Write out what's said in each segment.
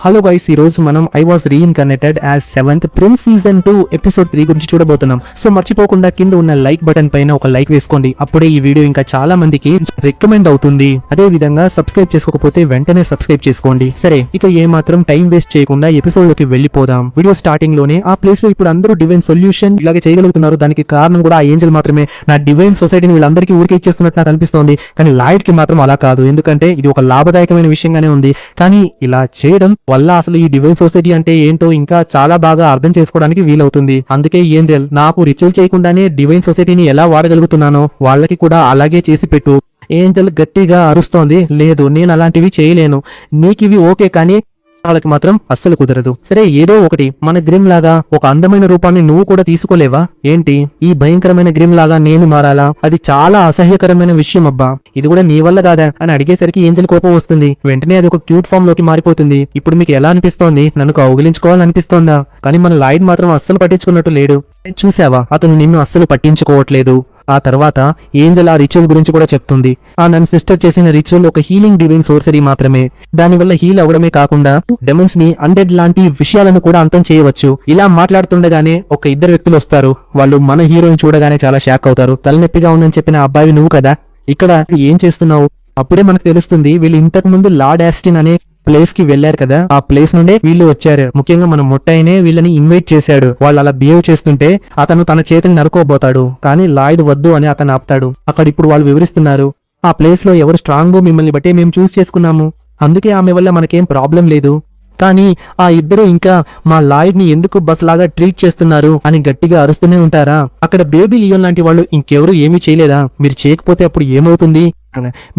Hello guys, ఈ రోజు మనం I was reincarnated as 7th prince season 2 episode 3 గురించి చూడబోతున్నాం. సో మర్చిపోకుండా కింద ఉన్న లైక్ బటన్ పైన ఒక లైక్ వేసుకోండి. అప్పుడే ఈ వీడియో ఇంకా చాలా మందికి రికమెండ్ అవుతుంది. అదే విధంగా సబ్స్క్రైబ్ చేసుకోకపోతే వెంటనే సబ్స్క్రైబ్ చేసుకోండి. సరే, ఇక ఏ మాత్రం టైం వేస్ట్ చేయకుండా ఎపిసోడ్ లోకి వెళ్ళిపోదాం. వీడియో స్టార్టింగ్ లోనే ఆ ప్లేస్ లో ఇప్పుడు అందరూ డివైన్ సొల్యూషన్ ఇలాగే చేయగలుగుతున్నారు. దానికి కారణం కూడా ఆ ఏంజల్ మాత్రమే. నా డివైన్ సొసైటీని వీళ్ళందరికీ ఊరికే ఇచ్చేస్తున్నట్టు నాకు అనిపిస్తోంది. కానీ లాయిడ్ కి మాత్రం అలా కాదు, ఎందుకంటే ఇది ఒక లాభదాయకమైన విషయంగానే ఉంది. కానీ ఇలా చేయడం వల్ల అసలు ఈ డివైన్ సొసైటీ అంటే ఏంటో ఇంకా చాలా బాగా అర్థం చేసుకోవడానికి వీలవుతుంది. అందుకే ఏంజల్, నాకు రిచువల్ చేయకుండానే డివైన్ సొసైటీని ఎలా వాడగలుగుతున్నానో వాళ్ళకి కూడా అలాగే చేసి పెట్టు. ఏంజల్ గట్టిగా అరుస్తోంది. లేదు, నేను అలాంటివి చేయలేను. నీకివి ఓకే, కానీ వాళ్ళకి మాత్రం అస్సలు కుదరదు. సరే, ఏదో ఒకటి. మన గ్రిమ్ లాగా ఒక అందమైన రూపాన్ని నువ్వు కూడా తీసుకోలేవా ఏంటి? ఈ భయంకరమైన గ్రిమ్ లాగా నేను మారాలా? అది చాలా అసహ్యకరమైన విషయం అబ్బా. ఇది కూడా నీ వల్ల కాదా అని అడిగేసరికి ఏంజల్ కోపం వస్తుంది. వెంటనే అది ఒక క్యూట్ ఫామ్ లోకి మారిపోతుంది. ఇప్పుడు మీకు ఎలా అనిపిస్తోంది? నన్ను కౌగిలించుకోవాలనిపిస్తోందా? కానీ మన లాయిడ్ మాత్రం అస్సలు పట్టించుకున్నట్టు లేడు. చూసావా, అతను నిన్ను అస్సలు పట్టించుకోవట్లేదు. ఆ తర్వాత ఏంజల్ ఆ రిచువల్ గురించి కూడా చెప్తుంది. నన్ను సిస్టర్ చేసిన రిచువల్ ఒక హీలింగ్ డివైన్ సోర్సరీ మాత్రమే. దానివల్ల హీల్ అవడమే కాకుండా డెమన్స్ ని అన్డెడ్ లాంటి విషయాలను కూడా అంతం చేయవచ్చు. ఇలా మాట్లాడుతుండగానే ఒక ఇద్దరు వ్యక్తులు వస్తారు. వాళ్ళు మన హీరోని చూడగానే చాలా షాక్ అవుతారు. తలనొప్పిగా ఉందని చెప్పిన అబ్బాయి నువ్వు కదా, ఇక్కడ ఏం చేస్తున్నావు? అప్పుడే మనకు తెలుస్తుంది వీళ్ళు ఇంతకు ముందు లార్డ్ ఆస్టిన్ అనే ప్లేస్ కి వెళ్లారు కదా, ఆ ప్లేస్ నుండే వీళ్ళు వచ్చారు. ముఖ్యంగా మన ముట్టైనే వీళ్ళని ఇన్వైట్ చేశాడు. వాళ్ళు అలా బిహేవ్ చేస్తుంటే అతను తన చేతిని నరుకోబోతాడు, కానీ లాయిడ్ వద్దు అని అతను ఆపుతాడు. అక్కడ ఇప్పుడు వాళ్ళు వివరిస్తున్నారు, ఆ ప్లేస్ లో ఎవరు స్ట్రాంగో మిమ్మల్ని బట్టే మేము చూస్ చేసుకున్నాము, అందుకే ఆమె వల్ల మనకేం ప్రాబ్లం లేదు. కానీ ఆ ఇద్దరు ఇంకా మా లాయిడ్ ని ఎందుకు బస్ లాగా ట్రీట్ చేస్తున్నారు అని గట్టిగా అరుస్తూనే ఉంటారా? అక్కడ బేబీ లియోన్ లాంటి వాళ్ళు ఇంకెవరు ఏమీ చేయలేదా? మీరు చేయకపోతే అప్పుడు ఏమవుతుంది?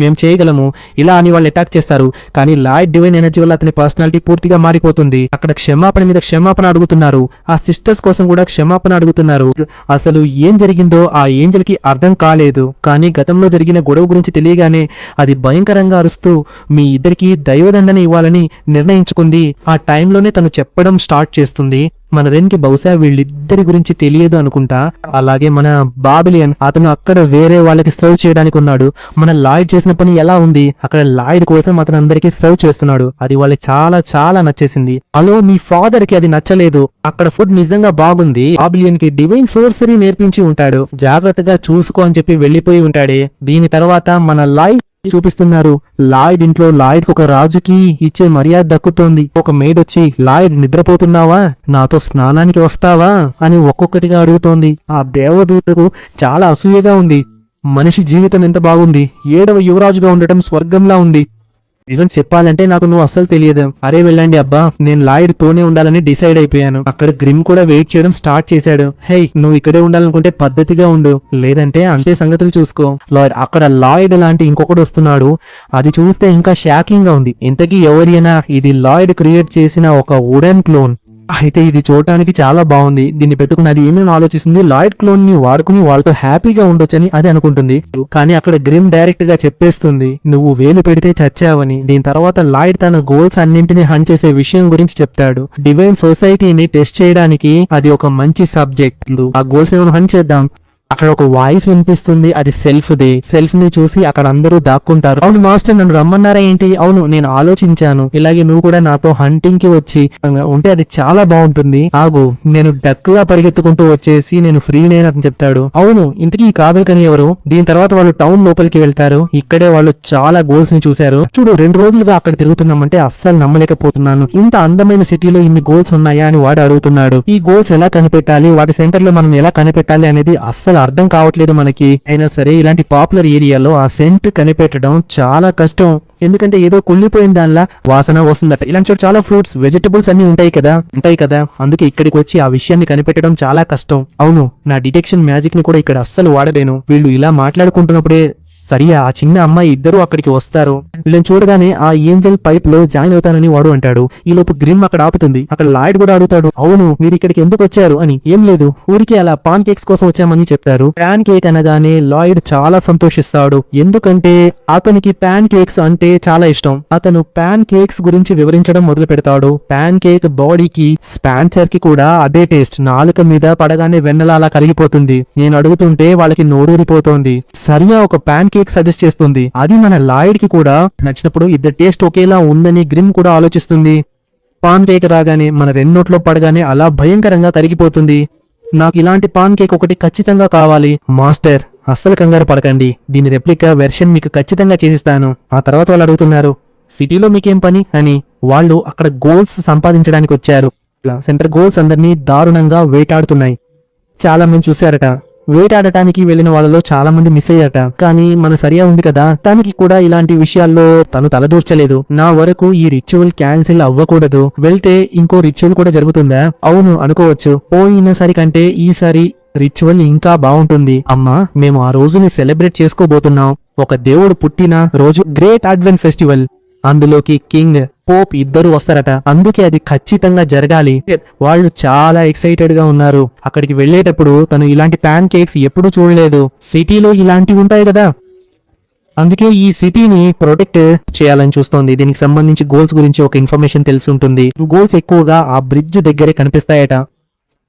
మేము చేయగలము ఇలా అని వాళ్ళు అటాక్ చేస్తారు. కానీ లాయిడ్ డివైన్ ఎనర్జీ వల్ల అతని పర్సనాలిటీ పూర్తిగా మారిపోతుంది. అక్కడ క్షమాపణ మీద క్షమాపణ అడుగుతున్నారు. ఆ సిస్టర్స్ కోసం కూడా క్షమాపణ అడుగుతున్నారు. అసలు ఏం జరిగిందో ఆ ఏంజల్ కి అర్థం కాలేదు. కానీ గతంలో జరిగిన గొడవ గురించి తెలియగానే అది భయంకరంగా అరుస్తూ మీ ఇద్దరికి దైవదండన ఇవ్వాలని నిర్ణయించుకుంది. ఆ టైంలోనే తను చెప్పడం స్టార్ట్ చేస్తుంది. మన రెన్కి బహుశా వీళ్ళిద్దరి గురించి తెలియదు అనుకుంటా. అలాగే మన బాబిలియన్, అతను అక్కడ వేరే వాళ్ళకి సర్వ్ చేయడానికి ఉన్నాడు. మన లాయిడ్ చేసిన పని ఎలా ఉంది? అక్కడ లాయిడ్ కోసం అతను అందరికీ సర్వ్ చేస్తున్నాడు. అది వాళ్ళకి చాలా చాలా నచ్చేసింది. అలో, మీ ఫాదర్ కి అది నచ్చలేదు. అక్కడ ఫుడ్ నిజంగా బాగుంది. బాబిలియన్ కి డివైన్ సోర్సరీ నేర్పించి ఉంటాడు. జాగ్రత్తగా చూసుకో అని చెప్పి వెళ్లిపోయి ఉంటాడే. దీని తర్వాత మన లాయిడ్ చూపిస్తున్నారు. లాయిడ్ ఇంట్లో లాయిడ్ ఒక రాజుకి ఇచ్చే మర్యాద దక్కుతోంది. ఒక మేడ్ వచ్చి, లాయిడ్ నిద్రపోతున్నావా, నాతో స్నానానికి వస్తావా అని ఒక్కొక్కటిగా అడుగుతోంది. ఆ దేవదూతకు చాలా అసూయగా ఉంది. మనిషి జీవితం ఎంత బాగుంది, 7వ యువరాజుగా ఉండటం స్వర్గంలా ఉంది. నిజం చెప్పాలంటే నాకు నువ్వు అస్సలు తెలియదు. అరే వెళ్ళండి అబ్బా, నేను లాయిడ్ తోనే ఉండాలని డిసైడ్ అయిపోయాను. అక్కడ గ్రిమ్ కూడా వెయిట్ చేయడం స్టార్ట్ చేశాడు. హే, నువ్వు ఇక్కడే ఉండాలనుకుంటే పద్ధతిగా ఉండు, లేదంటే అంతే సంగతులు చూసుకో. లాయిడ్, అక్కడ లాయిడ్ లాంటి ఇంకొకటి వస్తున్నాడు. అది చూస్తే ఇంకా షాకింగ్ గా ఉంది. ఇంతకీ ఎవరైనా? ఇది లాయిడ్ క్రియేట్ చేసిన ఒక వుడెన్ క్లోన్. అయితే ఇది చూడటానికి చాలా బాగుంది. దీన్ని పెట్టుకుని అది ఏమేమి ఆలోచిస్తుంది, లాయిడ్ క్లోన్ ని వాడుకుని వాళ్ళతో హ్యాపీగా ఉండొచ్చని అది అనుకుంటుంది. కానీ అక్కడ గ్రిమ్ డైరెక్ట్ గా చెప్పేస్తుంది, నువ్వు వేలు పెడితే చచ్చావని. దీని తర్వాత లాయిడ్ తన గోల్స్ అన్నింటినీ హంట్ చేసే విషయం గురించి చెప్తాడు. డివైన్ సొసైటీని టెస్ట్ చేయడానికి అది ఒక మంచి సబ్జెక్ట్. ఆ గోల్స్ ఏమైనా హంట్ చేద్దాం. అక్కడ ఒక వాయిస్ వినిపిస్తుంది. అది సెల్ఫ్ దే. సెల్ఫ్ ని చూసి అక్కడ అందరూ దాక్కుంటారు. అవును మాస్టర్, నన్ను రమ్మన్నారా ఏంటి? అవును, నేను ఆలోచించాను. ఇలాగే నువ్వు కూడా నాతో హంటింగ్ కి వచ్చి ఉంటే అది చాలా బాగుంటుంది. ఆగు, నేను డక్కుగా పరిగెత్తుకుంటూ వచ్చేసి నేను ఫ్రీ నేనని చెప్తాడు. అవును, ఇంతకీ కాదు కానీ ఎవరు? దీని తర్వాత వాళ్ళు టౌన్ లోపలికి వెళ్తారు. ఇక్కడే వాళ్ళు చాలా గోల్స్ ని చూశారు. చూడు, 2 రోజులుగా అక్కడ తిరుగుతున్నామంటే అస్సలు నమ్మలేకపోతున్నాను. ఇంత అందమైన సిటీలో ఇన్ని గోల్స్ ఉన్నాయా అని వాడు అడుగుతున్నాడు. ఈ గోల్స్ ఎలా కనిపెట్టాలి, వాటి సెంటర్ లో మనం ఎలా కనిపెట్టాలి అనేది అస్సలు అర్థం కావట్లేదు మనకి. అయినా సరే ఇలాంటి పాపులర్ ఏరియాలో ఆ సెంట్ కనిపెట్టడం చాలా కష్టం. ఎందుకంటే ఏదో కుళ్ళిపోయిన దానిలా వాసన వస్తుందట. ఇలాంటి చోట చాలా ఫ్రూట్స్, వెజిటబుల్స్ అన్ని ఉంటాయి కదా. అందుకే ఇక్కడికి వచ్చి ఆ విషయాన్ని కనిపెట్టడం చాలా కష్టం. అవును, నా డిటెక్షన్ మ్యాజిక్ ని కూడా ఇక్కడ అస్సలు వాడలేను. వీళ్ళు ఇలా మాట్లాడుకుంటున్నప్పుడే సరియా ఆ చిన్న అమ్మాయి ఇద్దరు అక్కడికి వస్తారు. వీళ్ళని చూడగానే ఆ ఏంజల్ పైప్ లో జాయిన్ అవుతానని వాడు అంటాడు. ఈ లోపు గ్రిమ్ అక్కడ ఆపుతుంది. అక్కడ లాయిడ్ కూడా అడుగుతాడు, అవును మీరు ఇక్కడికి ఎందుకు వచ్చారు అని. ఏం లేదు, ఊరికి అలా పాన్ కేక్స్ కోసం వచ్చామని చెప్తారు. ప్యాన్ కేక్ అనగానే లాయిడ్ చాలా సంతోషిస్తాడు. ఎందుకంటే అతనికి ప్యాన్ కేక్స్ అంటే చాలా ఇష్టం. అతను ప్యాన్ కేక్స్ గురించి వివరించడం మొదలు పెడతాడు. ప్యాన్ కేక్ బాడీకి, స్పాన్సర్ కి కూడా అదే టేస్ట్. నాలుక మీద పడగానే వెన్నెల అలా కరిగిపోతుంది. నేను అడుగుతుంటే వాళ్ళకి నోరూరిపోతోంది. సరియా ఒక ప్యాన్ కేక్ సజెస్ట్ చేస్తుంది. అది మన లాయిడ్ కి కూడా నచ్చినప్పుడు ఇద్దరు టేస్ట్ ఒకేలా ఉందని గ్రిమ్ కూడా ఆలోచిస్తుంది. పాన్ కేక్ రాగానే మన రెండోట్లో పడగానే అలా భయంకరంగా కరిగిపోతుంది. నాకు ఇలాంటి పాన్ కేక్ ఒకటి ఖచ్చితంగా కావాలి. మాస్టర్, అస్సలు కంగారు పడకండి, దీని రెప్లికా వెర్షన్ మీకు ఖచ్చితంగా చేసిస్తాను. ఆ తర్వాత వాళ్ళు అడుగుతున్నారు, సిటీలో మీకేం పని అని. వాళ్ళు అక్కడ గోల్స్ సంపాదించడానికి వచ్చారు. సెంటర్ గోల్స్ అందరినీ దారుణంగా వేటాడుతున్నాయి. చాలా మంది చూశారట. వేటాడటానికి వెళ్లిన వాళ్ళలో చాలా మంది మిస్ అయ్యారట. కానీ మన సరియా ఉంది కదా, తనకి కూడా ఇలాంటి విషయాల్లో తను తలదూర్చలేదు. నా వరకు ఈ రిచువల్ క్యాన్సిల్ అవ్వకూడదు, వెళ్తే ఇంకో రిచువల్ కూడా జరుగుతుందా? అవును అనుకోవచ్చు. పోయినసారి కంటే ఈసారి రిచువల్ ఇంకా బాగుంటుంది. అమ్మా, మేము ఆ రోజుని సెలబ్రేట్ చేసుకోబోతున్నాం. ఒక దేవుడు పుట్టిన రోజు, గ్రేట్ అడ్వెంట్ ఫెస్టివల్. అందులోకి కింగ్, పోప్ ఇద్దరు వస్తారట. అందుకే అది ఖచ్చితంగా జరగాలి. వాళ్ళు చాలా ఎక్సైటెడ్ గా ఉన్నారు. అక్కడికి వెళ్లేటప్పుడు తను ఇలాంటి ప్యాన్ కేక్స్ ఎప్పుడూ చూడలేదు. సిటీలో ఇలాంటివి ఉంటాయి కదా, అందుకే ఈ సిటీని ప్రొటెక్ట్ చేయాలని చూస్తోంది. దీనికి సంబంధించి గోల్స్ గురించి ఒక ఇన్ఫర్మేషన్ తెలిసి ఉంటుంది. గోల్స్ ఎక్కువగా ఆ బ్రిడ్జ్ దగ్గరే కనిపిస్తాయట.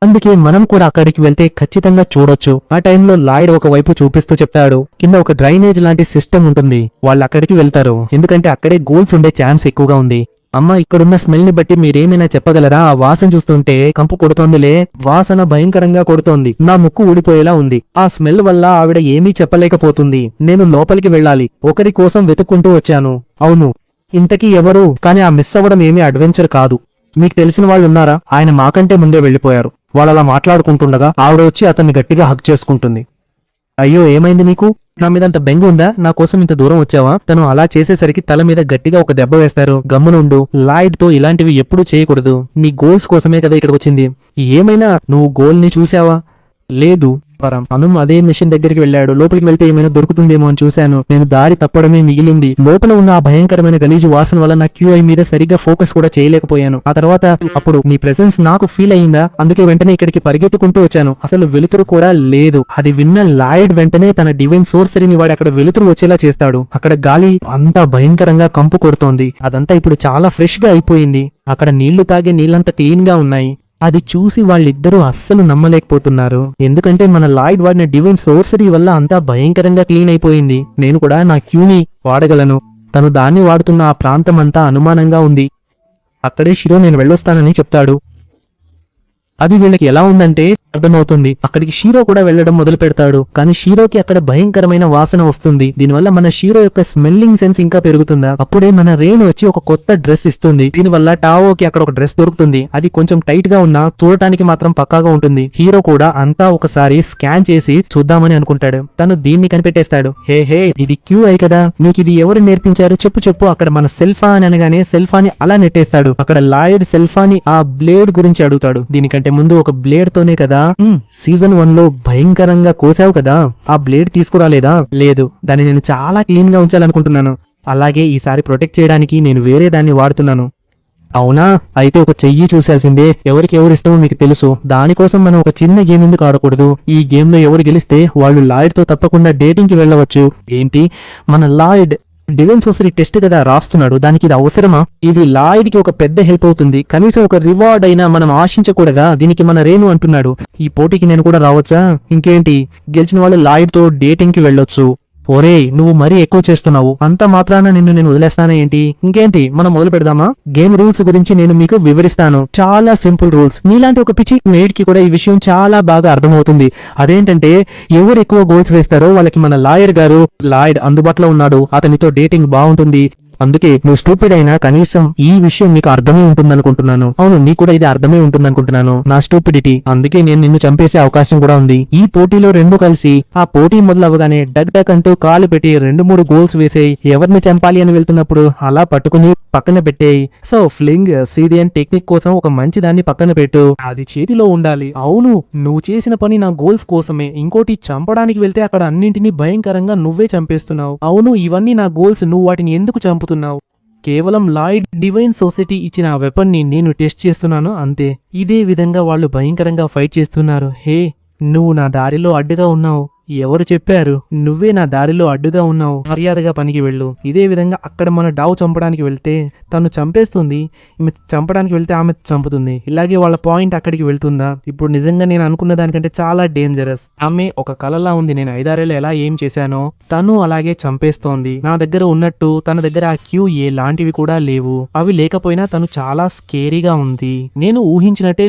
అందుకే మనం కూడా అక్కడికి వెళ్తే ఖచ్చితంగా చూడొచ్చు. ఆ టైంలో లాయిడ్ ఒక వైపు చూపిస్తూ చెప్తాడు, కింద ఒక డ్రైనేజ్ లాంటి సిస్టమ్ ఉంటుంది, వాళ్ళు అక్కడికి వెళ్తారు. ఎందుకంటే అక్కడే గోల్స్ ఉండే ఛాన్స్ ఎక్కువగా ఉంది. అమ్మ, ఇక్కడున్న స్మెల్ ని బట్టి మీరేమైనా చెప్పగలరా? ఆ వాసన చూస్తుంటే కంపు కొడుతోందిలే. వాసన భయంకరంగా కొడుతోంది. నా ముక్కు ఊడిపోయేలా ఉంది. ఆ స్మెల్ వల్ల ఆవిడ ఏమీ చెప్పలేకపోతుంది. నేను లోపలికి వెళ్ళాలి. ఒకరి కోసం వెతుక్కుంటూ వచ్చాను. అవును, ఇంతకీ ఎవరు? కానీ ఆ మిస్ అవ్వడం ఏమీ అడ్వెంచర్ కాదు. మీకు తెలిసిన వాళ్ళు ఉన్నారా? ఆయన మాకంటే ముందే వెళ్లిపోయారు. వాళ్ళు అలా మాట్లాడుకుంటుండగా ఆవిడ వచ్చి అతన్ని గట్టిగా హగ్ చేసుకుంటుంది. అయ్యో, ఏమైంది నీకు? నా మీద అంత బెంగ ఉందా? నా కోసం ఇంత దూరం వచ్చావా? తను అలా చేసేసరికి తల మీద గట్టిగా ఒక దెబ్బ వేస్తారు. గమ్మునుండు, లాయిడ్ తో ఇలాంటివి ఎప్పుడూ చేయకూడదు. నీ గోల్స్ కోసమే కదా ఇక్కడికి వచ్చింది. ఏమైనా నువ్వు గోల్ ని చూసావా? లేదు. అను అదే మిషన్ దగ్గరికి వెళ్ళాడు. లోపలికి వెళ్తే ఏమైనా దొరుకుతుందేమో అని చూశాను. నేను దారి తప్పడమే మిగిలింది. లోపల ఉన్న ఆ భయంకరమైన గలీజు వాసన వల్ల నా క్యూఐ మీద సరిగ్గా ఫోకస్ కూడా చేయలేకపోయాను. ఆ తర్వాత అప్పుడు నీ ప్రెసెన్స్ నాకు ఫీల్ అయిందా? అందుకే వెంటనే ఇక్కడికి పరిగెత్తుకుంటూ వచ్చాను. అసలు వెలుతురు కూడా లేదు. అది విన్న లాయిడ్ వెంటనే తన డివైన్ సోర్సరీని వాడి అక్కడ వెలుతురు వచ్చేలా చేస్తాడు. అక్కడ గాలి అంతా భయంకరంగా కంపు కొడుతోంది. అదంతా ఇప్పుడు చాలా ఫ్రెష్ గా అయిపోయింది. అక్కడ నీళ్లు తాగే నీళ్ళంతా క్లీన్ గా ఉన్నాయి. అది చూసి వాళ్ళిద్దరూ అస్సలు నమ్మలేకపోతున్నారు. ఎందుకంటే మన లాయిడ్ వాడిన డివైన్ సోర్సరీ వల్ల అంతా భయంకరంగా క్లీన్ అయిపోయింది. నేను కూడా నా క్యూని వాడగలను. తను దాన్ని వాడుతున్న ఆ ప్రాంతం అంతా అనుమానంగా ఉంది. అక్కడే షిరో నేను వెళ్ళొస్తానని చెప్తాడు. అది వీళ్ళకి ఎలా ఉందంటే అర్థమవుతుంది. అక్కడికి షీరో కూడా వెళ్లడం మొదలు పెడతాడు. కానీ షీరోకి అక్కడ భయంకరమైన వాసన వస్తుంది. దీనివల్ల మన షీరో యొక్క స్మెల్లింగ్ సెన్స్ ఇంకా పెరుగుతుందా? అప్పుడే మన రేణు వచ్చి ఒక కొత్త డ్రెస్ ఇస్తుంది. దీనివల్ల టావోకి అక్కడ ఒక డ్రెస్ దొరుకుతుంది. అది కొంచెం టైట్ గా ఉన్నా చూడటానికి మాత్రం పక్కాగా ఉంటుంది. హీరో కూడా అంతా ఒకసారి స్కాన్ చేసి చూద్దామని అనుకుంటాడు. తను దీన్ని కనిపెట్టేస్తాడు. హే, ఇది క్యూఐ కదా, నీకు ఇది ఎవరు నేర్పించారు? చెప్పు. అక్కడ మన సెల్ఫా అని అనగానే సెల్ఫాని అలా నెట్టేస్తాడు. అక్కడ లాయిడ్ సెల్ఫాని ఆ బ్లేడ్ గురించి అడుగుతాడు. దీనికంటే ముందు ఒక బ్లేడ్ తోనే కదా సీజన్ 1 లో భయంకరంగా కోసావు కదా, ఆ బ్లేడ్ తీసుకురాలేదా? లేదు, దాన్ని నేను చాలా క్లీన్ గా ఉంచాలనుకుంటున్నాను. అలాగే ఈసారి ప్రొటెక్ట్ చేయడానికి నేను వేరే దాన్ని వాడుతున్నాను. అవునా? అయితే ఒక చెయ్యి చూసాల్సిందే. ఎవరికి ఎవరు ఇష్టమో మీకు తెలుసు. దానికోసం మనం ఒక చిన్న గేమ్ ఎందుకు ఆడకూడదు? ఈ గేమ్ లో ఎవరు గెలిస్తే వాళ్ళు లాయిడ్ తో తప్పకుండా డేటింగ్ కి వెళ్ళవచ్చు. ఏంటి, మన లాయిడ్ డివైన్ సోర్సరీ టెస్ట్ కదా రాస్తున్నాడు, దానికి ఇది అవసరమా? ఇది లాయిడ్ కి ఒక పెద్ద హెల్ప్ అవుతుంది. కనీసం ఒక రివార్డ్ అయినా మనం ఆశించకూడదా? దీనికి మన రేణు అంటున్నాడు, ఈ పోటీకి నేను కూడా రావచ్చా? ఇంకేంటి, గెలిచిన వాళ్ళు లాయిడ్ తో డేటింగ్ కి వెళ్ళొచ్చు. ఒరేయ్, నువ్వు మరీ ఎక్కువ చేస్తున్నావు. అంత మాత్రాన నిన్ను నేను వదిలేస్తానా ఏంటి? ఇంకేంటి, మనం మొదలు పెడదామా? గేమ్ రూల్స్ గురించి నేను మీకు వివరిస్తాను. చాలా సింపుల్ రూల్స్. మీలాంటి ఒక పిచ్చి మేడ్ కి కూడా ఈ విషయం చాలా బాగా అర్థమవుతుంది. అదేంటంటే, ఎవరు ఎక్కువ గోల్స్ వేస్తారో వాళ్ళకి మన లాయర్ గారు లాయిడ్ అందుబాటులో ఉన్నాడు. అతనితో డేటింగ్ బాగుంటుంది. అందుకే నువ్వు స్టూపిడ్ అయినా కనీసం ఈ విషయం నీకు అర్థమే ఉంటుందనుకుంటున్నాను. అవును, నీకు కూడా ఇది అర్థమే ఉంటుందనుకుంటున్నాను. నా స్టూపిడిటీ, అందుకే నేను నిన్ను చంపేసే అవకాశం కూడా ఉంది. ఈ పోటీలో రెండు కలిసి ఆ పోటీ మొదలవగానే డగ్ అంటూ కాలు పెట్టి 2-3 గోల్స్ వేసేయి. ఎవరిని చంపాలి అని వెళ్తున్నప్పుడు అలా పట్టుకుని పక్కన పెట్టేయి. సో ఫ్లింగ్ సీరియన్ టెక్నిక్ కోసం ఒక మంచి దాన్ని పక్కన పెట్టు, అది చేతిలో ఉండాలి. అవును, నువ్వు చేసిన పని నా గోల్స్ కోసమే. ఇంకోటి, చంపడానికి వెళ్తే అక్కడ అన్నింటినీ భయంకరంగా నువ్వే చంపేస్తున్నావు. అవును, ఇవన్నీ నా గోల్స్, నువ్వు వాటిని ఎందుకు చంపుతున్నావు? కేవలం లాయిడ్ డివైన్ సొసైటీ ఇచ్చిన ఆ వెపన్ ని నేను టెస్ట్ చేస్తున్నాను అంతే. ఇదే విధంగా వాళ్ళు భయంకరంగా ఫైట్ చేస్తున్నారు. హే, నువ్వు నా దారిలో అడ్డుగా ఉన్నావు. ఎవరు చెప్పారు? నువ్వే నా దారిలో అడ్డుగా ఉన్నావు, మర్యాదగా పనికి వెళ్ళు. ఇదే విధంగా అక్కడ మన డావ్ చంపడానికి వెళ్తే తను చంపేస్తుంది, ఈమె చంపడానికి వెళ్తే ఆమె చంపుతుంది. ఇలాగే వాళ్ళ పాయింట్ అక్కడికి వెళ్తుందా? ఇప్పుడు నిజంగా నేను అనుకున్న దానికంటే చాలా డేంజరస్. ఆమె ఒక కలలా ఉంది. నేను 5-6 ఏళ్ళు ఎలా ఏం చేశానో తను అలాగే చంపేస్తోంది. నా దగ్గర ఉన్నట్టు తన దగ్గర ఆ QA లాంటివి కూడా లేవు. అవి లేకపోయినా తను చాలా స్కేరీగా ఉంది. నేను ఊహించినట్టే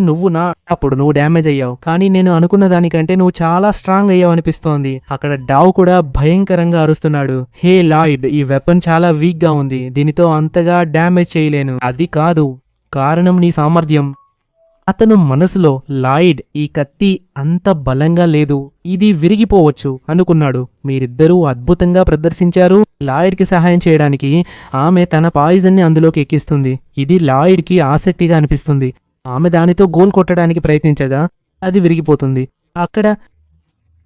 అప్పుడు నువ్వు డ్యామేజ్ అయ్యావు, కానీ నేను అనుకున్న దానికంటే నువ్వు చాలా స్ట్రాంగ్ అయ్యావు అనిపిస్తోంది. అక్కడ డావ్ కూడా భయంకరంగా అరుస్తున్నాడు. హే లాయిడ్, ఈ వెపన్ చాలా వీక్ గా ఉంది, దీనితో అంతగా డ్యామేజ్ చేయలేను. అది కాదు, కారణం నీ సామర్థ్యం. అతను మనసులో లాయిడ్ ఈ కత్తి అంత బలంగా లేదు, ఇది విరిగిపోవచ్చు అనుకున్నాడు. మీరిద్దరూ అద్భుతంగా ప్రదర్శించారు. లాయిడ్ కి సహాయం చేయడానికి ఆమె తన పాయిజన్ ని అందులోకి ఎక్కిస్తుంది. ఇది లాయిడ్ కి ఆసక్తిగా అనిపిస్తుంది. ఆమె దానితో గోల్ కొట్టడానికి ప్రయత్నించగా అది విరిగిపోతుంది. అక్కడ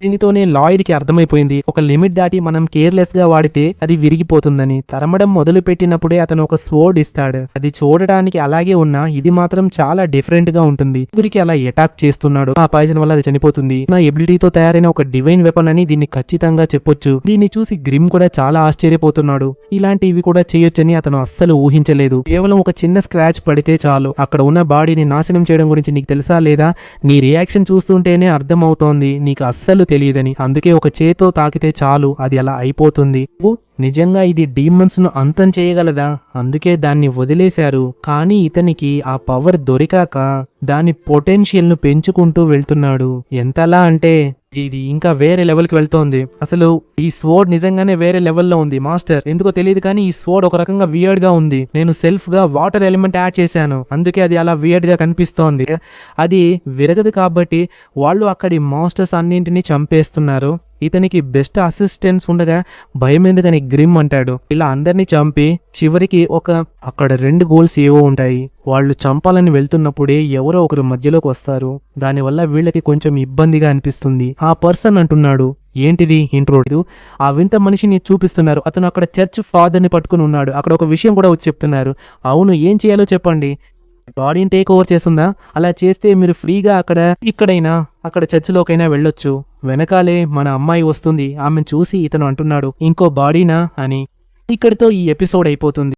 దీనితోనే లాయిడ్ కి అర్థమైపోయింది, ఒక లిమిట్ దాటి మనం కేర్లెస్ గా వాడితే అది విరిగిపోతుందని. తరమడం మొదలు పెట్టినప్పుడే అతను ఒక స్వోర్డ్ ఇస్తాడు. అది చూడడానికి అలాగే ఉన్నా ఇది మాత్రం చాలా డిఫరెంట్ గా ఉంటుంది. వీరికి అలా అటాక్ చేస్తున్నాడు. ఆ పాయిజన్ వల్ల అది చనిపోతుంది. నా ఎబిలిటీతో తయారైన ఒక డివైన్ వెపన్ అని దీన్ని ఖచ్చితంగా చెప్పొచ్చు. దీన్ని చూసి గ్రిమ్ కూడా చాలా ఆశ్చర్యపోతున్నాడు. ఇలాంటివి కూడా చేయొచ్చని అతను అస్సలు ఊహించలేదు. కేవలం ఒక చిన్న స్క్రాచ్ పడితే చాలు అక్కడ ఉన్న బాడీని నాశనం చేయడం గురించి నీకు తెలుసా లేదా? నీ రియాక్షన్ చూస్తుంటేనే అర్థమవుతోంది నీకు అస్సలు తెలియదని. అందుకే ఒక చేతో తాకితే చాలు అది అలా అయిపోతుంది. నిజంగా ఇది డీమన్స్ ను అంతం చేయగలదా? అందుకే దాన్ని వదిలేశారు. కానీ ఇతనికి ఆ పవర్ దొరికాక దాని పొటెన్షియల్ ను పెంచుకుంటూ వెళ్తున్నాడు. ఎంతలా అంటే ఇది ఇంకా వేరే లెవెల్కి వెళ్తోంది. అసలు ఈ స్వోర్డ్ నిజంగానే వేరే లెవెల్లో ఉంది మాస్టర్. ఎందుకో తెలియదు కానీ ఈ స్వోర్డ్ ఒక రకంగా వియర్డ్ గా ఉంది. నేను సెల్ఫ్ గా వాటర్ ఎలిమెంట్ యాడ్ చేశాను, అందుకే అది అలా వియర్డ్ గా కనిపిస్తోంది. అది విరగదు కాబట్టి వాళ్ళు అక్కడి మాస్టర్స్ అన్నింటినీ చంపేస్తున్నారు. ఇతనికి బెస్ట్ అసిస్టెంట్స్ ఉండగా భయం ఎందుకని గ్రిమ్ అంటాడు. ఇలా అందరినీ చంపి చివరికి అక్కడ 2 గోల్స్ ఏవో ఉంటాయి. వాళ్ళు చంపాలని వెళ్తున్నప్పుడే ఎవరో ఒకరు మధ్యలోకి వస్తారు. దానివల్ల వీళ్ళకి కొంచెం ఇబ్బందిగా అనిపిస్తుంది. ఆ పర్సన్ అంటున్నాడు, ఏంటిది ఇంట్రోడ్? ఆ వింత మనిషిని చూపిస్తున్నారు. అతను అక్కడ చర్చ్ ఫాదర్ ని పట్టుకుని ఉన్నాడు. అక్కడ ఒక విషయం కూడా వచ్చి చెప్తున్నారు. అవును, ఏం చేయాలో చెప్పండి. బాడీని టేక్ ఓవర్ చేస్తుందా? అలా చేస్తే మీరు ఫ్రీగా అక్కడ చర్చిలోకైనా వెళ్ళొచ్చు. వెనకాలే మన అమ్మాయి వస్తుంది. ఆమెను చూసి ఇతను అంటున్నాడు, ఇంకో బాడీనా అని. ఇక్కడితో ఈ ఎపిసోడ్ అయిపోతుంది.